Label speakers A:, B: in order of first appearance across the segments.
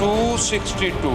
A: 262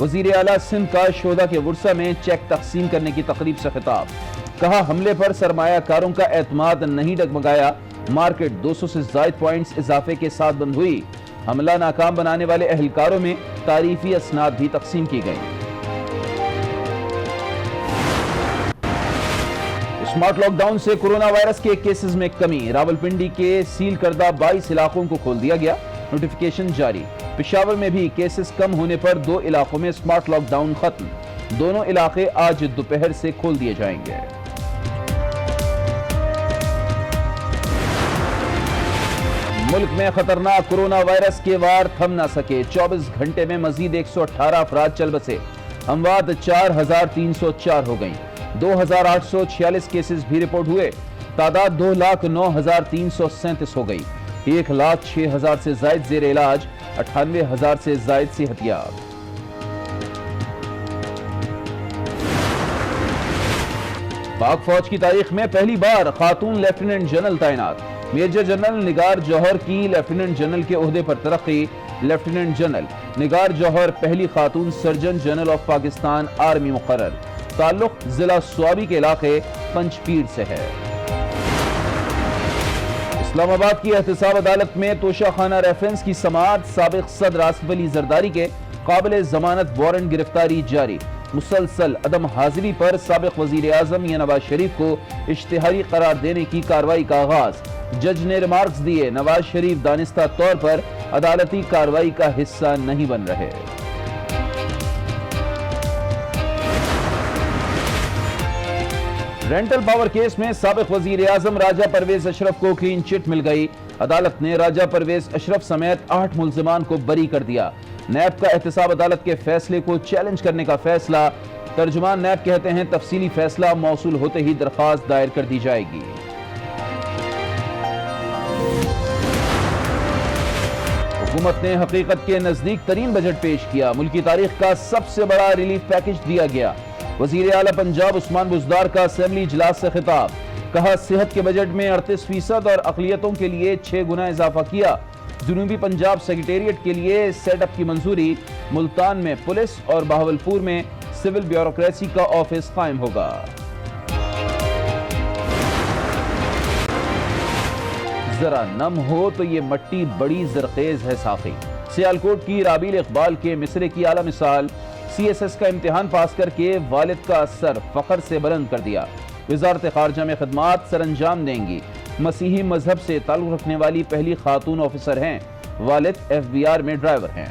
B: وزیر اعلیٰ سندھ کا شہداء کے ورثہ میں چیک تقسیم کرنے کی تقریب سے خطاب. کہا حملے پر سرمایہ کاروں کا اعتماد نہیں ڈگمگایا, مارکیٹ 200 سے زائد پوائنٹس اضافے کے ساتھ بند ہوئی. حملہ ناکام بنانے والے اہلکاروں میں تعریفی اسناد بھی تقسیم کی گئیں. اسمارٹ لاک ڈاؤن سے کورونا وائرس کے کیسز میں کمی. راولپنڈی کے سیل کردہ 22 علاقوں کو کھول دیا گیا, نوٹیفیکیشن جاری. پشاور میں بھی کیسز کم ہونے پر 2 علاقوں میں اسمارٹ لاک ڈاؤن ختم. دونوں علاقے آج دوپہر سے کھول دیے جائیں گے. ملک میں خطرناک کورونا وائرس کے وار تھم نہ سکے. 24 گھنٹے میں مزید 118 افراد چل بسے. اموات 4304 ہو گئیں. 2846 کیسز بھی رپورٹ ہوئے. تعداد 2,09,337 ہو گئی. 1,06,000 سے زائد زیر علاج, 98,000 سے زائد صحت یاب. پاک فوج کی تاریخ میں پہلی بار خاتون لیفٹیننٹ جنرل تعینات. میجر جنرل نگار جوہر کی لیفٹیننٹ جنرل کے عہدے پر ترقی. لیفٹیننٹ جنرل نگار جوہر پہلی خاتون surgeon general of Pakistan army مقرر. تعلق ضلع سوابی کے علاقے پنچ پیر سے ہے. اسلام آباد کی احتساب عدالت میں توشہ خانہ ریفرنس کی سماعت. سابق صدر آصف علی زرداری کے قابل ضمانت وارنٹ گرفتاری جاری. مسلسل عدم حاضری پر سابق وزیر اعظم یا نواز شریف کو اشتہاری قرار دینے کی کارروائی کا آغاز. جج نے ریمارکس دیے, نواز شریف دانستہ طور پر عدالتی کارروائی کا حصہ نہیں بن رہے. رینٹل پاور کیس میں سابق وزیر اعظم راجہ پرویز اشرف کو کلین چٹ مل گئی. عدالت نے راجہ پرویز اشرف سمیت 8 ملزمان کو بری کر دیا. نیب کا احتساب عدالت کے فیصلے کو چیلنج کرنے کا فیصلہ. ترجمان نیب کہتے ہیں تفصیلی فیصلہ موصول ہوتے ہی درخواست دائر کر دی جائے گی. حکومت نے حقیقت کے نزدیک ترین بجٹ پیش کیا. ملکی تاریخ کا سب سے بڑا ریلیف پیکج دیا گیا. وزیر اعلیٰ پنجاب عثمان بزدار کا اسمبلی اجلاس سے خطاب. کہا صحت کے بجٹ میں 38% اور اقلیتوں کے لیے 6 گنا اضافہ کیا. جنوبی پنجاب سیکریٹریٹ کے لیے سیٹ اپ کی منظوری. ملتان میں پولیس اور بہاولپور میں سول بیوروکریسی کا آفس قائم ہوگا. ذرا نم ہو تو یہ مٹی بڑی زرخیز ہے ساقی. سیالکوٹ کی رابیل اقبال کے مصرے کی اعلیٰ مثال. سی ایس ایس کا امتحان پاس کر کے والد کا سر فخر سے بلند کر دیا. وزارت خارجہ میں خدمات سر انجام دیں گی. مسیحی مذہب سے تعلق رکھنے والی پہلی خاتون آفیسر ہیں. والد ایف بی آر میں ڈرائیور ہیں.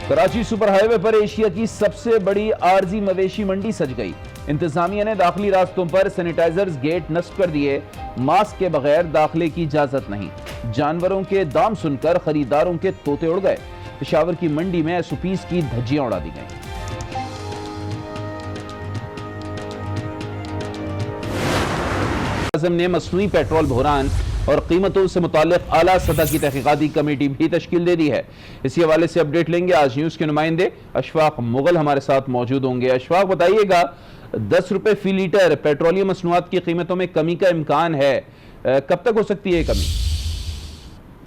B: کراچی سپر ہائی وے پر ایشیا کی سب سے بڑی عارضی مویشی منڈی سج گئی. انتظامیہ نے داخلی راستوں پر سینیٹائزرز گیٹ نصب کر دیے. ماسک کے بغیر داخلے کی اجازت نہیں. جانوروں کے دام سن کر خریداروں کے طوطے اڑ گئے. پشاور کی منڈی میں ایس او پیز کی دھجیاں اڑا دی گئیں. اعظم نے مصنوعی پیٹرول بحران اور قیمتوں سے متعلق اعلیٰ سطح کی تحقیقاتی کمیٹی بھی تشکیل دے دی ہے. اسی حوالے سے اپڈیٹ لیں گے آج نیوز کے نمائندے اشفاق مغل ہمارے ساتھ موجود ہوں گے. اشفاق بتائیے گا 10 روپے فی لیٹر پیٹرولیم مصنوعات کی قیمتوں میں کمی کا امکان ہے, کب تک ہو سکتی ہے کمی؟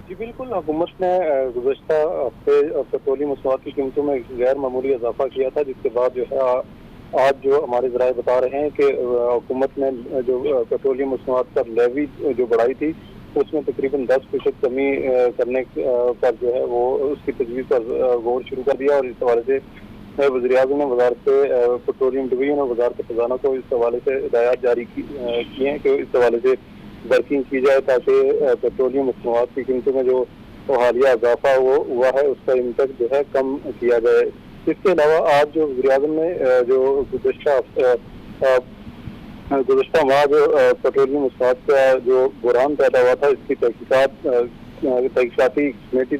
C: جی بالکل, حکومت نے گزشتہ ہفتے پیٹرولیم مصنوعات کی قیمتوں میں غیر معمولی اضافہ کیا تھا, جس کے بعد جو ہے آج جو ہمارے ذرائع بتا رہے ہیں کہ حکومت نے جو پیٹرولیم مصنوعات پر لیوی جو بڑھائی تھی اس میں تقریباً 10% کمی کرنے پر جو ہے وہ اس کی تجویز پر غور شروع کر دیا. اور اس حوالے سے وزیر اعظم نے وزارت پیٹرولیم ڈویژن اور وزارت خزانہ کو اس حوالے سے ہدایات جاری کی ہیں کہ اس حوالے سے ورکنگ کی جائے تاکہ پیٹرولیم مصنوعات کی قیمتوں میں جو حالیہ اضافہ ہوا ہے اس کا امپیکٹ جو ہے کم کیا جائے. اس کے علاوہ آج جو وزیر اعظم نے جو گزشتہ ماہ جو پیٹرولیم مصنوعات کا جو بحران پیدا ہوا تھا اس کی تحقیقاتی کمیٹی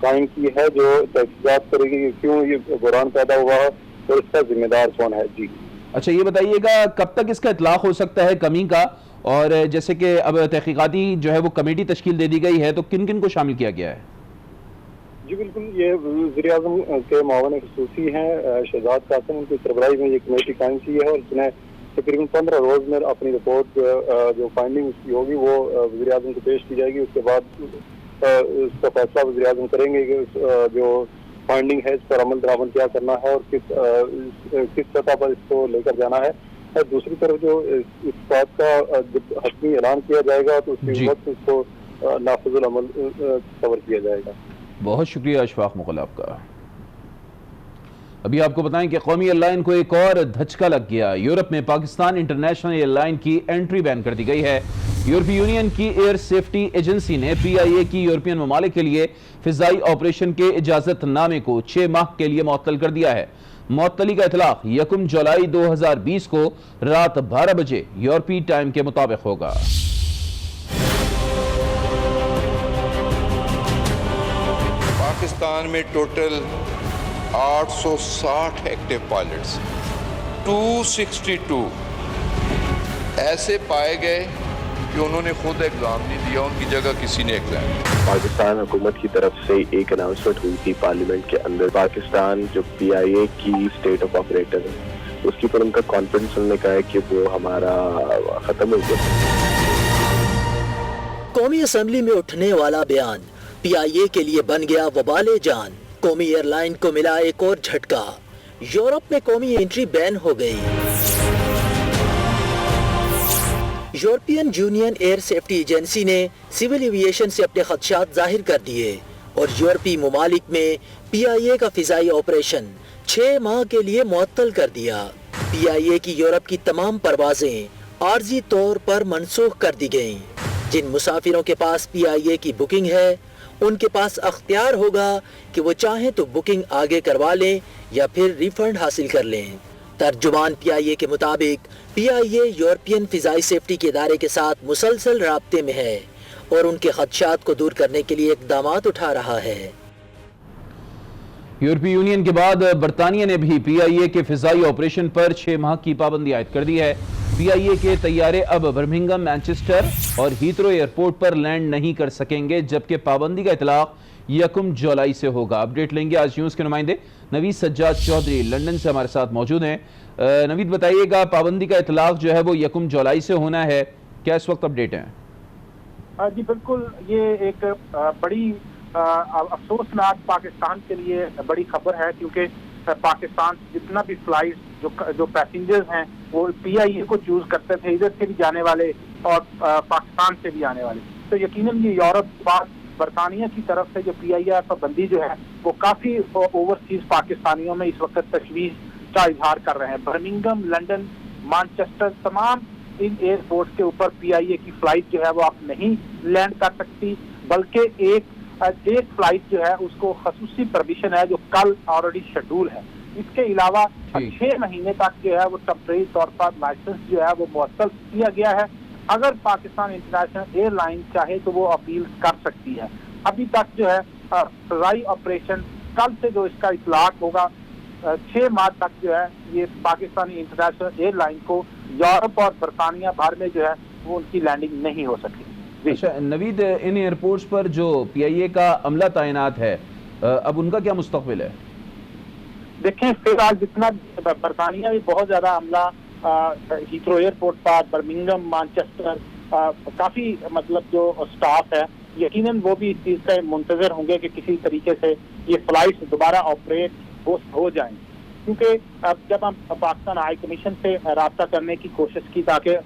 C: قائم کی ہے جو تحقیقات کرے گی کہ کیوں یہ بحران پیدا ہوا ہے اور اس کا ذمہ دار کون ہے. جی
B: اچھا, یہ بتائیے گا کب تک اس کا اطلاق ہو سکتا ہے کمی کا, اور جیسے کہ اب تحقیقاتی جو ہے وہ کمیٹی تشکیل دے دی گئی ہے تو کن کن کو شامل کیا گیا ہے؟
C: جی بالکل, یہ وزیر اعظم کے معاون خصوصی ہیں شہزاد قاسم, ان کی سربراہی میں یہ کمیٹی قائم کی ہے اور اس نے تقریباً 15 روز میں اپنی رپورٹ جو فائنڈنگ ہوگی وہ وزیر اعظم کو پیش کی جائے گی. اس کے بعد اس کا فیصلہ وزیراعظم کریں گے کہ جو فائنڈنگ ہے اس پر عمل درآمد کیا کرنا ہے اور کس سطح پر اس کو لے کر جانا ہے. اور دوسری طرف جو اس بات کا جب حتمی اعلان کیا جائے گا تو اسی وقت اس کو نافذ العمل کور کیا جائے گا.
B: بہت شکریہ اشفاق مغل آپ کا. ابھی آپ کو بتائیں کہ قومی ایئر لائن کو ایک اور دھچکا لگ گیا. یورپ میں پاکستان انٹرنیشنل ایئر لائن کی انٹری بین کر دی گئی ہے. یورپی یونین کی ایئر سیفٹی ایجنسی نے پی آئی اے کی یورپین ممالک کے لیے فضائی آپریشن کے اجازت نامے کو 6 ماہ کے لیے معطل کر دیا ہے. معطلی کا اطلاق 1 جولائی 2020 کو رات 12 بجے یورپی ٹائم کے مطابق ہوگا.
A: پاکستان میں ٹوٹل 860 ایکٹیو پائلٹس 262 ایسے پائے گئے کہ انہوں نے خود ایگزام نہیں دیا, ان کی جگہ کسی نے ایگزام.
D: پاکستان حکومت کی طرف سے ایک اناؤنسمنٹ ہوئی تھی پارلیمنٹ کے اندر. پاکستان جو پی آئی اے کی اسٹیٹ آف آپریٹر ہے اس کی پر ان کا کانفیڈنس انہوں نے کہا ہے کہ وہ ہمارا ختم ہو گیا.
E: قومی اسمبلی میں اٹھنے والا بیان پی آئی اے کے لیے بن گیا وبال جان. قومی ایئر لائن کو ملا ایک اور جھٹکا. یورپ میں قومی انٹری بین ہو گئی. European Union Air Safety Agency نے سول ایویشن سے اپنے خدشات ظاہر کر دیے اور یورپی ممالک میں پی آئی اے کا فضائی آپریشن 6 ماہ کے لیے معطل کر دیا. پی آئی اے کی یورپ کی تمام پروازیں عارضی طور پر منسوخ کر دی گئیں. جن مسافروں کے پاس پی آئی اے کی بکنگ ہے ان کے پاس اختیار ہوگا کہ وہ چاہیں تو بکنگ آگے کروا لیں یا پھر ریفنڈ حاصل کر لیں. ترجمان پی آئی اے کے مطابق پی آئی اے یورپین فضائی سیفٹی کے ادارے کے ساتھ مسلسل رابطے میں ہے اور ان کے خدشات کو دور کرنے کے لیے اقدامات اٹھا رہا ہے.
B: یورپی یونین کے بعد برطانیہ نے بھی پی آئی اے کے فضائی آپریشن پر 6 ماہ کی پابندی عائد کر دی ہے. پی آئی اے کے طیارے اب برمنگھم, مانچسٹر اور ہیترو ایئرپورٹ پر لینڈ نہیں کر سکیں گے, جبکہ پابندی کا اطلاق 1 جولائی سے ہوگا. اپڈیٹ لیں گے آج نیوز کے نمائندے نوید سجاد چودھری لندن سے ہمارے ساتھ موجود ہیں. نوید بتائیے گا, پابندی کا اطلاق جو ہے وہ 1 جولائی سے ہونا ہے, کیا اس وقت اپڈیٹ ہیں؟
F: جی بالکل, یہ ایک بڑی افسوسناک پاکستان کے لیے بڑی خبر ہے, کیونکہ پاکستان جتنا بھی فلائٹ جو پیسنجرز ہیں وہ پی آئی اے کو چوز کرتے تھے, ادھر سے بھی جانے والے اور پاکستان سے بھی آنے والے. تو یقیناً یہ یورپ بعد برطانیہ کی طرف سے جو پی آئی اے پابندی جو ہے وہ کافی اوورسیز پاکستانیوں میں اس وقت تشویش کا اظہار کر رہے ہیں. برمنگھم, لنڈن, مانچسٹر, تمام ان ایئرپورٹ کے اوپر پی آئی اے کی فلائٹ جو ہے وہ آپ نہیں لینڈ کر سکتی, بلکہ ایک فلائٹ جو ہے اس کو خصوصی پرمیشن ہے جو کل آلریڈی شیڈول ہے. اس کے علاوہ 6 مہینے تک جو ہے وہ ٹمپریری طور پر لائسنس جو ہے وہ معطل کیا گیا ہے. اگر پاکستان انٹرنیشنل ایئر لائن چاہے تو وہ اپیل کر سکتی ہے. ابھی تک جو ہے فضائی آپریشن کل سے جو اس کا اطلاق ہوگا 6 ماہ تک جو ہے یہ پاکستانی انٹرنیشنل ایئر لائن کو یورپ اور برطانیہ بھر میں جو ہے وہ ان کی لینڈنگ نہیں ہو سکی.
B: اچھا نوید, ان ایئرپورٹس پر جو پی آئی اے کا عملہ تعینات ہے اب ان کا کیا مستقبل ہے؟
F: دیکھیں فی الحال جتنا برطانیہ بھی بہت زیادہ عملہ ہیترو ایئرپورٹ پر, برمنگھم, مانچسٹر کافی مطلب جو سٹاف ہے یقیناً وہ بھی اس چیز کا منتظر ہوں گے کہ کسی طریقے سے یہ فلائٹس دوبارہ آپریٹ ہو جائیں. کیونکہ اب جب ہم پاکستان ہائی کمیشن سے رابطہ کرنے کی کوشش کی تاکہ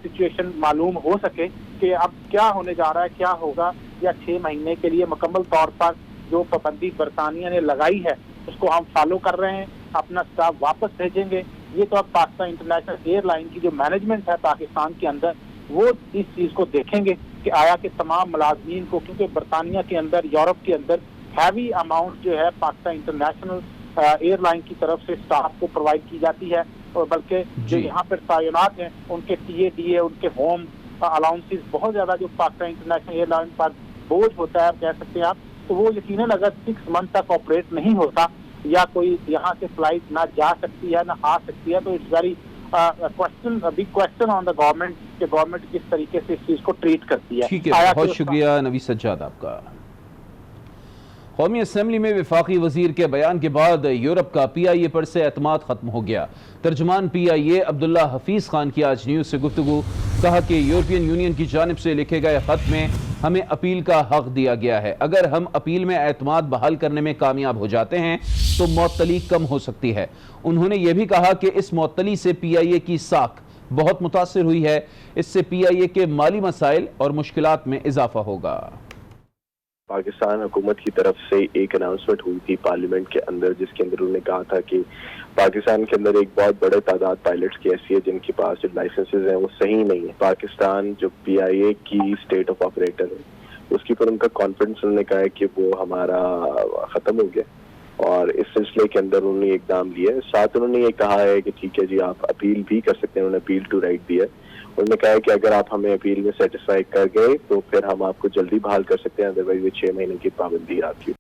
F: سچویشن معلوم ہو سکے کہ اب کیا ہونے جا رہا ہے, کیا ہوگا, یا 6 مہینے کے لیے مکمل طور پر جو پابندی برطانیہ نے لگائی ہے اس کو ہم فالو کر رہے ہیں, اپنا سٹاف واپس بھیجیں گے. یہ تو اب پاکستان انٹرنیشنل ایئر لائن کی جو مینجمنٹ ہے پاکستان کے اندر وہ اس چیز کو دیکھیں گے کہ آیا کہ تمام ملازمین کو, کیونکہ برطانیہ کے اندر, یورپ کے اندر ہیوی اماؤنٹ جو ہے پاکستان انٹرنیشنل ایئر لائن کی طرف سے سٹاف کو پرووائڈ کی جاتی ہے, اور بلکہ جو یہاں پر تعینات ہیں ان کے ٹی اے ڈی اے, ان کے ہوم الاؤنسز بہت زیادہ جو پاکستان انٹرنیشنل ایئر لائن پر بوجھ ہوتا ہے کہہ سکتے ہیں آپ, تو وہ یقیناً اگر 6 منتھ تک آپریٹ نہیں ہوتا یا کوئی یہاں سے فلائٹ نہ جا سکتی ہے نہ آ سکتی ہے, تو it's very big question on the government کہ گورنمنٹ کس طریقے سے اس چیز کو ٹریٹ کرتی ہے.
B: ٹھیک ہے, بہت شکریہ نوید سجاد آپ کا. قومی اسمبلی میں وفاقی وزیر کے بیان کے بعد یورپ کا پی آئی اے پر سے اعتماد ختم ہو گیا. ترجمان پی آئی اے عبداللہ حفیظ خان کی آج نیوز سے گفتگو, کہا کہ یورپین یونین کی جانب سے لکھے گئے خط میں ہمیں اپیل کا حق دیا گیا ہے. اگر ہم اپیل میں اعتماد بحال کرنے میں کامیاب ہو جاتے ہیں تو معطلی کم ہو سکتی ہے. انہوں نے یہ بھی کہا کہ اس معطلی سے پی آئی اے کی ساکھ بہت متاثر ہوئی ہے. اس سے پی آئی اے کے مالی مسائل اور مشکلات میں اضافہ ہوگا.
D: پاکستان حکومت کی طرف سے ایک اناؤنسمنٹ ہوئی تھی پارلیمنٹ کے اندر، جس کے اندر انہوں نے کہا تھا کہ پاکستان کے اندر ایک بہت بڑے تعداد پائلٹس کی ایسی ہے جن کے پاس جو لائسنسز ہیں وہ صحیح نہیں ہے. پاکستان جو پی آئی اے کی اسٹیٹ آف آپریٹر ہے اس کے اوپر ان کا کانفیڈنس انہوں نے کہا ہے کہ وہ ہمارا ختم ہو گیا، اور اس سلسلے کے اندر انہوں نے اقدام لیا ہے. ساتھ انہوں نے یہ کہا ہے کہ ٹھیک ہے جی آپ اپیل بھی کر سکتے ہیں. انہوں نے اپیل ٹو رائٹ دیا ہے. انہوں نے کہا ہے کہ اگر آپ ہمیں اپیل میں سیٹسفائی کر گئے تو پھر ہم آپ کو جلدی بحال کر سکتے ہیں، ادروائز یہ 6 مہینے کی پابندی آپ کی.